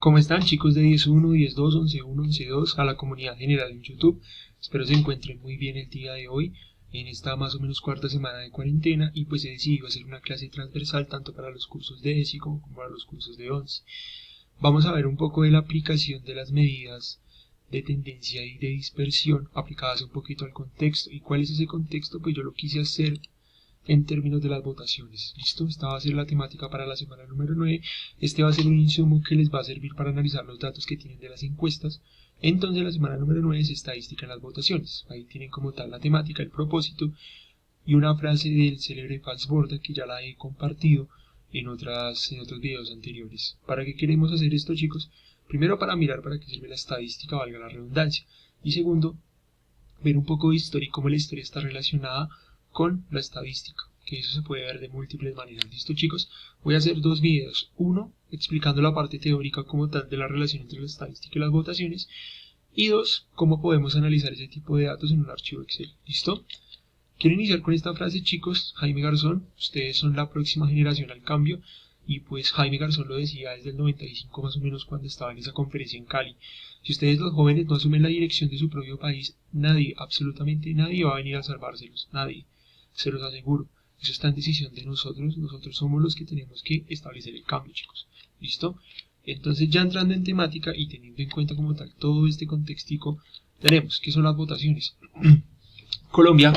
¿Cómo están chicos de 10.1, 10.2, 11.1, 11.2, a la comunidad general en YouTube? Espero se encuentren muy bien el día de hoy, en esta más o menos cuarta semana de cuarentena, y pues he decidido hacer una clase transversal tanto para los cursos de ESI como para los cursos de 11. Vamos a ver un poco de la aplicación de las medidas de tendencia y de dispersión aplicadas un poquito al contexto. ¿Y cuál es ese contexto? Pues yo lo quise hacer en términos de las votaciones. ¿Listo? Esta va a ser la temática para la semana número 9. Este va a ser un insumo que les va a servir para analizar los datos que tienen de las encuestas. Entonces la semana número 9 es estadística en las votaciones. Ahí tienen como tal la temática, el propósito y una frase del célebre Falsborda que ya la he compartido en otros videos anteriores. ¿Para qué queremos hacer esto, chicos? Primero, para mirar para qué sirve la estadística, valga la redundancia. Y segundo, ver un poco de historia y cómo la historia está relacionada con la estadística, que eso se puede ver de múltiples maneras. ¿Listo, chicos? Voy a hacer dos videos, uno explicando la parte teórica como tal de la relación entre la estadística y las votaciones, y dos, cómo podemos analizar ese tipo de datos en un archivo Excel. ¿Listo? Quiero iniciar con esta frase, chicos. Jaime Garzón, ustedes son la próxima generación al cambio, y pues Jaime Garzón lo decía desde el 95 más o menos cuando estaba en esa conferencia en Cali. Si ustedes los jóvenes no asumen la dirección de su propio país, nadie, absolutamente nadie va a venir a salvárselos, nadie. Se los aseguro, eso está en decisión de nosotros somos los que tenemos que establecer el cambio, chicos. ¿Listo? Entonces, ya entrando en temática y teniendo en cuenta como tal todo este contextico, tenemos que son las votaciones. Colombia,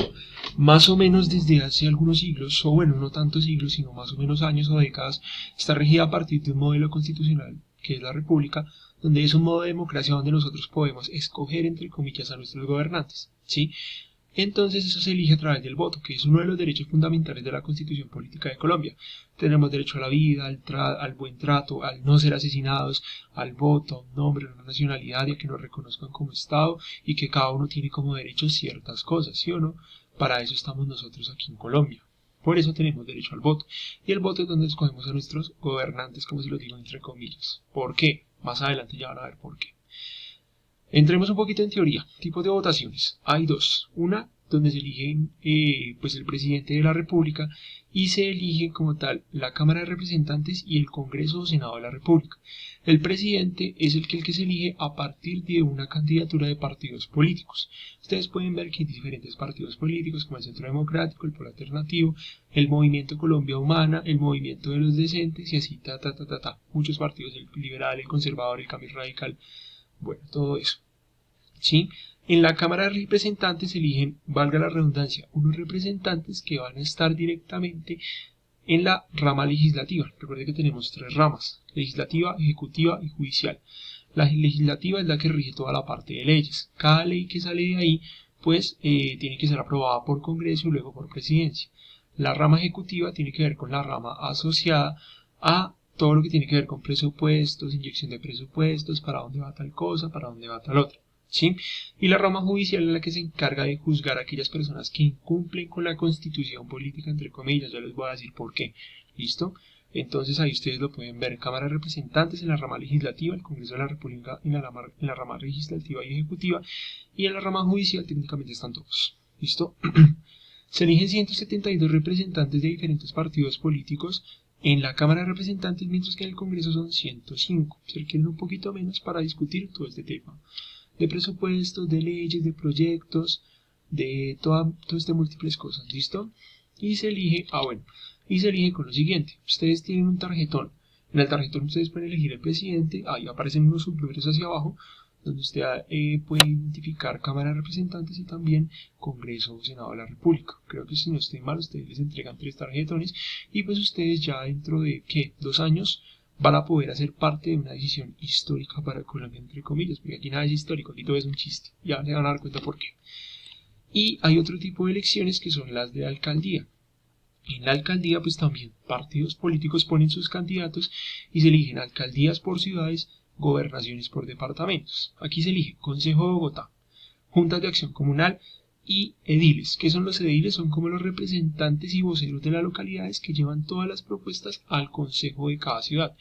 más o menos desde hace algunos siglos, o bueno, no tantos siglos, sino más o menos años o décadas, está regida a partir de un modelo constitucional, que es la República, donde es un modo de democracia donde nosotros podemos escoger, entre comillas, a nuestros gobernantes, ¿sí? Entonces eso se elige a través del voto, que es uno de los derechos fundamentales de la Constitución Política de Colombia. Tenemos derecho a la vida, al buen trato, al no ser asesinados, al voto, a un nombre, a una nacionalidad y a que nos reconozcan como Estado y que cada uno tiene como derecho ciertas cosas, ¿sí o no? Para eso estamos nosotros aquí en Colombia. Por eso tenemos derecho al voto. Y el voto es donde escogemos a nuestros gobernantes, como si lo digo entre comillas. ¿Por qué? Más adelante ya van a ver por qué. Entremos un poquito en teoría. Tipos de votaciones. Hay dos. Una donde se elige pues el presidente de la República y se elige como tal la Cámara de Representantes y el Congreso o Senado de la República. El presidente es el que se elige a partir de una candidatura de partidos políticos. Ustedes pueden ver que hay diferentes partidos políticos como el Centro Democrático, el Polo Alternativo, el Movimiento Colombia Humana, el Movimiento de los Decentes y así muchos partidos, el liberal, el conservador, el cambio radical, bueno, todo eso. ¿Sí? En la Cámara de Representantes se eligen, valga la redundancia, unos representantes que van a estar directamente en la rama legislativa. Recuerde que tenemos tres ramas: legislativa, ejecutiva y judicial. La legislativa es la que rige toda la parte de leyes. Cada ley que sale de ahí, pues, tiene que ser aprobada por Congreso y luego por Presidencia. La rama ejecutiva tiene que ver con la rama asociada a todo lo que tiene que ver con presupuestos, inyección de presupuestos, para dónde va tal cosa, para dónde va tal otra. ¿Sí? Y la rama judicial es la que se encarga de juzgar a aquellas personas que incumplen con la constitución política, entre comillas. Yo les voy a decir por qué. ¿Listo? Entonces ahí ustedes lo pueden ver: Cámara de Representantes en la rama legislativa, el Congreso de la República en la rama legislativa y ejecutiva, y en la rama judicial técnicamente están todos. ¿Listo? Se eligen 172 representantes de diferentes partidos políticos en la Cámara de Representantes, mientras que en el Congreso son 105. Se requieren un poquito menos para discutir todo este tema de presupuestos, de leyes, de proyectos, de todo este múltiples cosas. ¿Listo? Y se elige, y se elige con lo siguiente: ustedes tienen un tarjetón. En el tarjetón ustedes pueden elegir el presidente. Ahí aparecen unos subnúmeros hacia abajo donde usted puede identificar Cámara de Representantes y también Congreso o Senado de la República. Creo que, si no estoy mal, ustedes les entregan 3 tarjetones y pues ustedes ya dentro de, ¿qué?, 2 años van a poder hacer parte de una decisión histórica para Colombia, entre comillas, porque aquí nada es histórico, aquí todo es un chiste. Ya se van a dar cuenta por qué. Y hay otro tipo de elecciones que son las de alcaldía. En la alcaldía pues también partidos políticos ponen sus candidatos y se eligen alcaldías por ciudades, gobernaciones por departamentos. Aquí se elige Consejo de Bogotá, Juntas de Acción Comunal y ediles. ¿Qué son los ediles? Son como los representantes y voceros de las localidades que llevan todas las propuestas al consejo de cada ciudad.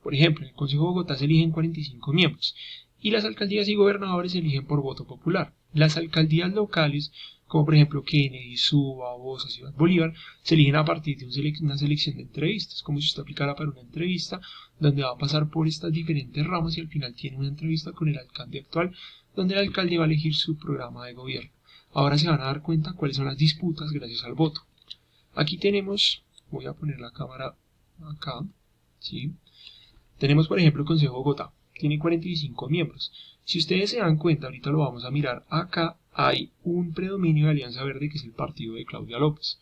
Por ejemplo, en el Consejo de Bogotá se eligen 45 miembros y las alcaldías y gobernadores se eligen por voto popular. Las alcaldías locales como por ejemplo Kennedy, Suba, Bosa, Ciudad Bolívar, se eligen a partir de una selección de entrevistas, como si usted aplicara para una entrevista, donde va a pasar por estas diferentes ramas y al final tiene una entrevista con el alcalde actual, donde el alcalde va a elegir su programa de gobierno. Ahora se van a dar cuenta cuáles son las disputas gracias al voto. Aquí tenemos, voy a poner la cámara acá, ¿sí? Tenemos por ejemplo el Consejo de Bogotá, tiene 45 miembros. Si ustedes se dan cuenta, ahorita lo vamos a mirar, acá hay un predominio de Alianza Verde que es el partido de Claudia López.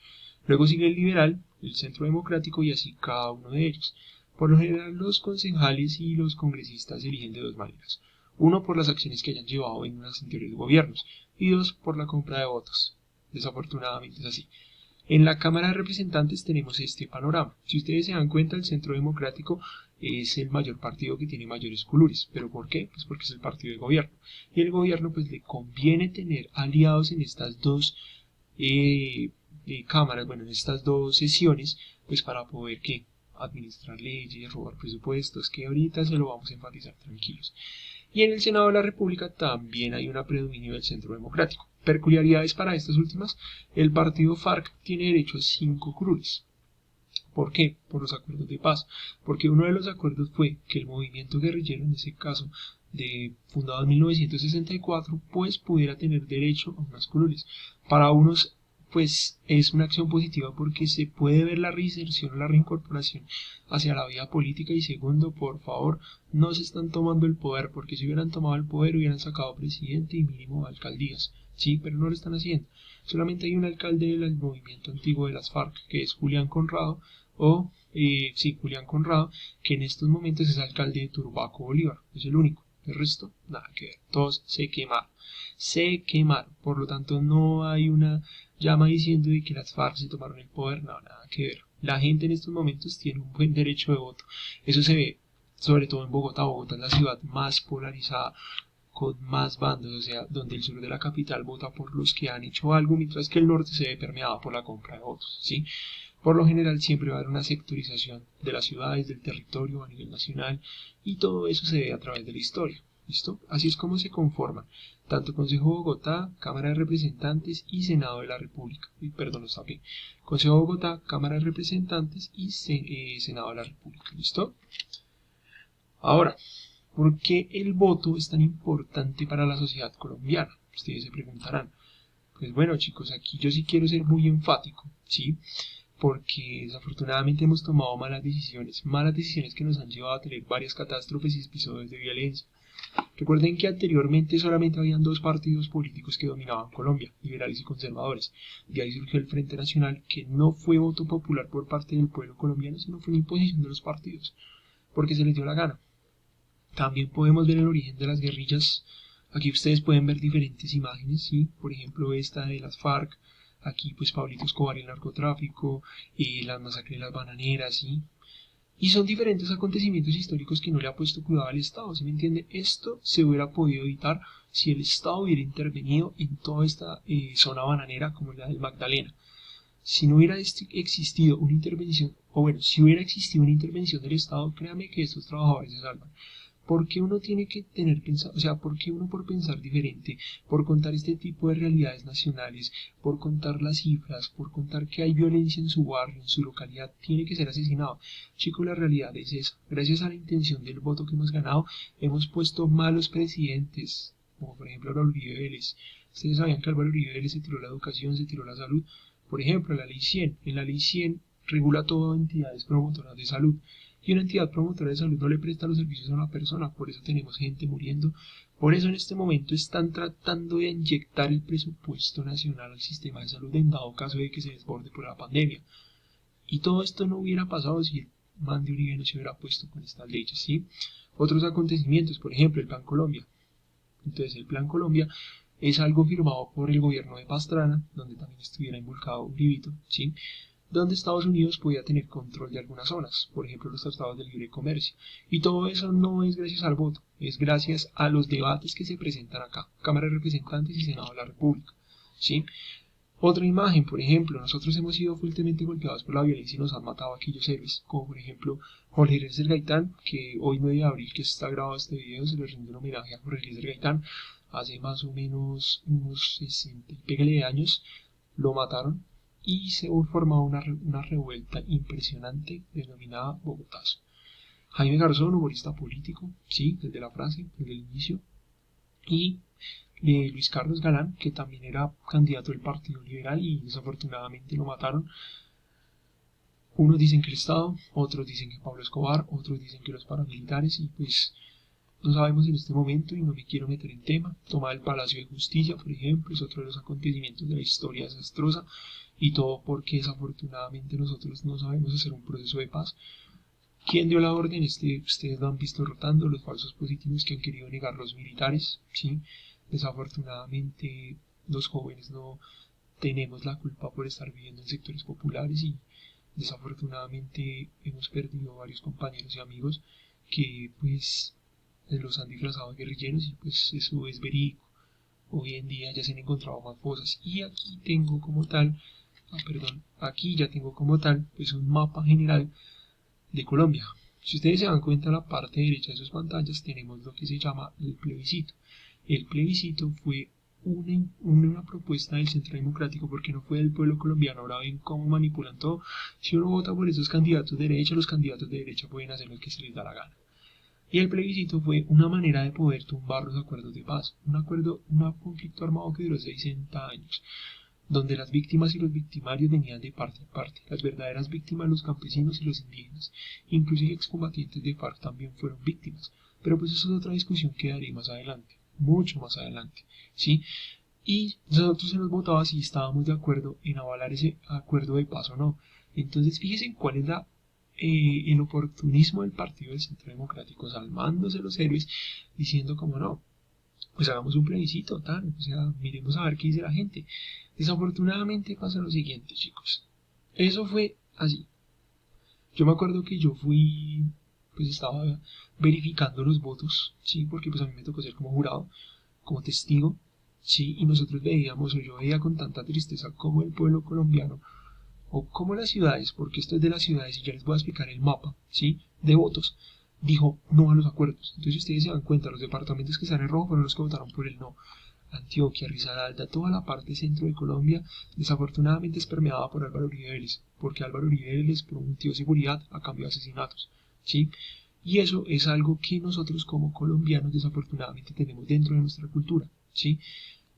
Luego sigue el Liberal, el Centro Democrático y así cada uno de ellos. Por lo general los concejales y los congresistas se eligen de dos maneras. Uno por las acciones que hayan llevado en los anteriores gobiernos y dos por la compra de votos. Desafortunadamente es así. En la Cámara de Representantes tenemos este panorama. Si ustedes se dan cuenta, el Centro Democrático es el mayor partido que tiene mayores curules. ¿Pero por qué? Pues porque es el partido de gobierno. Y el gobierno pues le conviene tener aliados en estas dos cámaras, bueno, en estas dos sesiones, pues para poder ¿qué? Administrar leyes, robar presupuestos, que ahorita se lo vamos a enfatizar tranquilos. Y en el Senado de la República también hay un predominio del Centro Democrático. Peculiaridades para estas últimas, el partido FARC tiene derecho a 5 curules. ¿Por qué? Por los acuerdos de paz. Porque uno de los acuerdos fue que el movimiento guerrillero, en ese caso, fundado en 1964, pues pudiera tener derecho a unas curules. Para unos, pues es una acción positiva porque se puede ver la reinserción o la reincorporación hacia la vida política. Y segundo, por favor, no se están tomando el poder, porque si hubieran tomado el poder hubieran sacado presidente y mínimo alcaldías. Sí, pero no lo están haciendo. Solamente hay un alcalde del movimiento antiguo de las FARC, que es Julián Conrado, Julián Conrado, que en estos momentos es alcalde de Turbaco, Bolívar. Es el único. El resto, nada que ver. Todos se quemaron. Se quemaron. Por lo tanto, no hay una llama diciendo de que las FARC se tomaron el poder. No, nada que ver. La gente en estos momentos tiene un buen derecho de voto. Eso se ve sobre todo en Bogotá. Bogotá es la ciudad más polarizada, con más bandos, o sea, donde el sur de la capital vota por los que han hecho algo, mientras que el norte se ve permeado por la compra de votos, ¿sí? Por lo general siempre va a haber una sectorización de las ciudades, del territorio a nivel nacional, y todo eso se ve a través de la historia, ¿listo? Así es como se conforman tanto Consejo de Bogotá, Cámara de Representantes y Senado de la República. Perdón, lo saqué. Consejo de Bogotá, Cámara de Representantes y Senado de la República, ¿listo? Ahora, ¿por qué el voto es tan importante para la sociedad colombiana? Ustedes se preguntarán. Pues bueno, chicos, aquí yo sí quiero ser muy enfático, ¿sí? Porque desafortunadamente hemos tomado malas decisiones que nos han llevado a tener varias catástrofes y episodios de violencia. Recuerden que anteriormente solamente habían dos partidos políticos que dominaban Colombia, liberales y conservadores. De ahí surgió el Frente Nacional, que no fue voto popular por parte del pueblo colombiano, sino fue una imposición de los partidos, porque se les dio la gana. También podemos ver el origen de las guerrillas. Aquí ustedes pueden ver diferentes imágenes, ¿sí? Por ejemplo, esta de las FARC. Aquí, pues, Pablito Escobar y el narcotráfico, la masacre de las bananeras, ¿sí? Y son diferentes acontecimientos históricos que no le ha puesto cuidado al Estado, ¿sí me entiende? Esto se hubiera podido evitar si el Estado hubiera intervenido en toda esta zona bananera como la del Magdalena. Si no hubiera existido una intervención, o bueno, si hubiera existido una intervención del Estado, créame que estos trabajadores se salvan. ¿Por qué uno tiene que tener pensado, o sea, por qué uno por pensar diferente, por contar este tipo de realidades nacionales, por contar las cifras, por contar que hay violencia en su barrio, en su localidad, tiene que ser asesinado? Chicos, la realidad es esa. Gracias a la intención del voto que hemos ganado, hemos puesto malos presidentes, como por ejemplo Álvaro Uribe Vélez. Ustedes sabían que Álvaro Uribe Vélez se tiró la educación, se tiró la salud. Por ejemplo, la ley 100. En la ley 100 regula todo entidades promotoras de salud. Y una entidad promotora de salud no le presta los servicios a una persona, por eso tenemos gente muriendo. Por eso en este momento están tratando de inyectar el presupuesto nacional al sistema de salud en dado caso de que se desborde por la pandemia. Y todo esto no hubiera pasado si el man de Uribe no se hubiera puesto con estas leyes, ¿sí? Otros acontecimientos, por ejemplo, el Plan Colombia. Entonces, el Plan Colombia es algo firmado por el gobierno de Pastrana, donde también estuviera involucrado Uribito, ¿sí? Donde Estados Unidos podía tener control de algunas zonas, por ejemplo los tratados de libre comercio. Y todo eso no es gracias al voto, es gracias a los debates que se presentan acá, Cámara de Representantes y Senado de la República, ¿sí? Otra imagen, por ejemplo, nosotros hemos sido fuertemente golpeados por la violencia y nos han matado a aquellos héroes, como por ejemplo Jorge Eliezer Gaitán, que hoy 9 de abril que está grabado este video se le rinde un homenaje a Jorge Eliezer Gaitán, hace más o menos unos 60 y pégale de años, lo mataron y se formó una revuelta impresionante denominada Bogotazo. Jaime Garzón, humorista político, sí, desde la frase, desde el inicio, y Luis Carlos Galán, que también era candidato del Partido Liberal y desafortunadamente lo mataron. Unos dicen que el Estado, otros dicen que Pablo Escobar, otros dicen que los paramilitares y pues no sabemos en este momento y no me quiero meter en tema. Toma del Palacio de Justicia, por ejemplo, es otro de los acontecimientos de la historia desastrosa y todo porque desafortunadamente nosotros no sabemos hacer un proceso de paz. ¿Quién dio la orden? Ustedes lo han visto rotando, los falsos positivos que han querido negar los militares, ¿sí? Desafortunadamente los jóvenes no tenemos la culpa por estar viviendo en sectores populares y desafortunadamente hemos perdido varios compañeros y amigos que pues los han disfrazado de guerrilleros y pues eso es verídico. Hoy en día ya se han encontrado más fosas y aquí tengo como tal, aquí ya tengo como tal pues un mapa general de Colombia. Si ustedes se dan cuenta, en la parte derecha de sus pantallas tenemos lo que se llama el plebiscito. El plebiscito fue una propuesta del Centro Democrático porque no fue del pueblo colombiano. Ahora ven cómo manipulan todo. Si uno vota por esos candidatos de derecha, los candidatos de derecha pueden hacer lo que se les da la gana. Y el plebiscito fue una manera de poder tumbar los acuerdos de paz. Un conflicto armado que duró 60 años, donde las víctimas y los victimarios venían de parte en parte. Las verdaderas víctimas, los campesinos y los indígenas, inclusive excombatientes de FARC también fueron víctimas. Pero pues eso es otra discusión que daré más adelante, mucho más adelante, ¿sí? Y nosotros se nos votaba si estábamos de acuerdo en avalar ese acuerdo de paz o no. Entonces fíjense cuál es el oportunismo del Partido del Centro Democrático, salvándose los héroes, diciendo como no, pues hagamos un plebiscito, tal, o sea, miremos a ver qué dice la gente. Desafortunadamente pasa lo siguiente, chicos. Eso fue así. Yo me acuerdo que yo pues estaba verificando los votos, sí, porque pues a mí me tocó ser como jurado, como testigo, sí, y nosotros veíamos, o yo veía con tanta tristeza como el pueblo colombiano, o como las ciudades, porque esto es de las ciudades y ya les voy a explicar el mapa, sí, de votos, dijo no a los acuerdos. Entonces, si ustedes se dan cuenta, los departamentos que están en rojo fueron los que votaron por el no. Antioquia, Risaralda, toda la parte centro de Colombia, desafortunadamente es permeada por Álvaro Uribe Vélez, porque Álvaro Uribe Vélez prometió seguridad a cambio de asesinatos, ¿sí? Y eso es algo que nosotros como colombianos desafortunadamente tenemos dentro de nuestra cultura, ¿sí?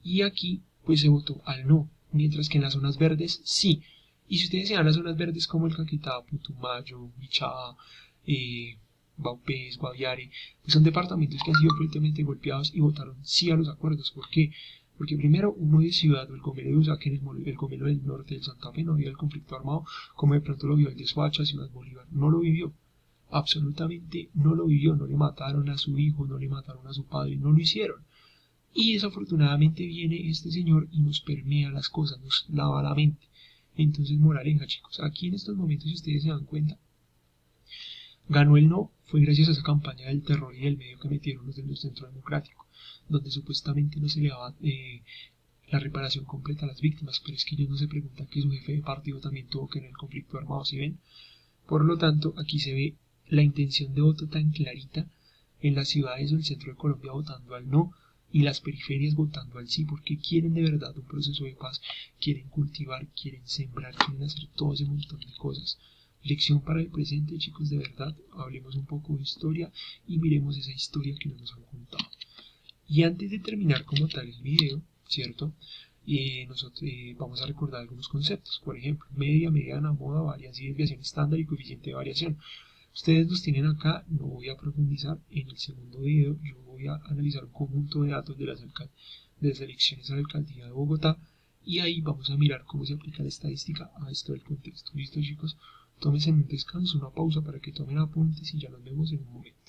Y aquí, pues se votó al no, mientras que en las zonas verdes sí. Y si ustedes se dan las zonas verdes como el Caquetá, Putumayo, Bichá, Vaupés, Guaviare, pues son departamentos que han sido fuertemente golpeados y votaron sí a los acuerdos. ¿Por qué? Porque primero uno de Ciudad o el Gomelo de Usaquén, el Gomelo del norte del Santa Fe no vio el conflicto armado como de pronto lo vio el de Soacha, Ciudad Bolívar, no lo vivió. Absolutamente no lo vivió, no le mataron a su hijo, no le mataron a su padre, no lo hicieron. Y desafortunadamente viene este señor y nos permea las cosas, nos lava la mente. Entonces, moraleja, chicos, aquí en estos momentos, si ustedes se dan cuenta, ganó el no, fue gracias a esa campaña del terror y del medio que metieron los del Centro Democrático, donde supuestamente no se le daba la reparación completa a las víctimas, pero es que ellos no se preguntan que su jefe de partido también tuvo que ver el conflicto armado, ¿sí ven? Por lo tanto, aquí se ve la intención de voto tan clarita en las ciudades o el centro de Colombia votando al no, y las periferias votando al sí, porque quieren de verdad un proceso de paz, quieren cultivar, quieren sembrar, quieren hacer todo ese montón de cosas. Lección para el presente, chicos, de verdad, hablemos un poco de historia y miremos esa historia que nos han contado. Y antes de terminar como tal el video, ¿cierto? Nosotros vamos a recordar algunos conceptos, por ejemplo, media, mediana, moda, varianza y desviación estándar y coeficiente de variación. Ustedes los tienen acá, no voy a profundizar. En el segundo video yo voy a analizar un conjunto de datos de las elecciones a la alcaldía de Bogotá y ahí vamos a mirar cómo se aplica la estadística a esto del contexto. ¿Listo, chicos? Tómense un descanso, una pausa para que tomen apuntes y ya nos vemos en un momento.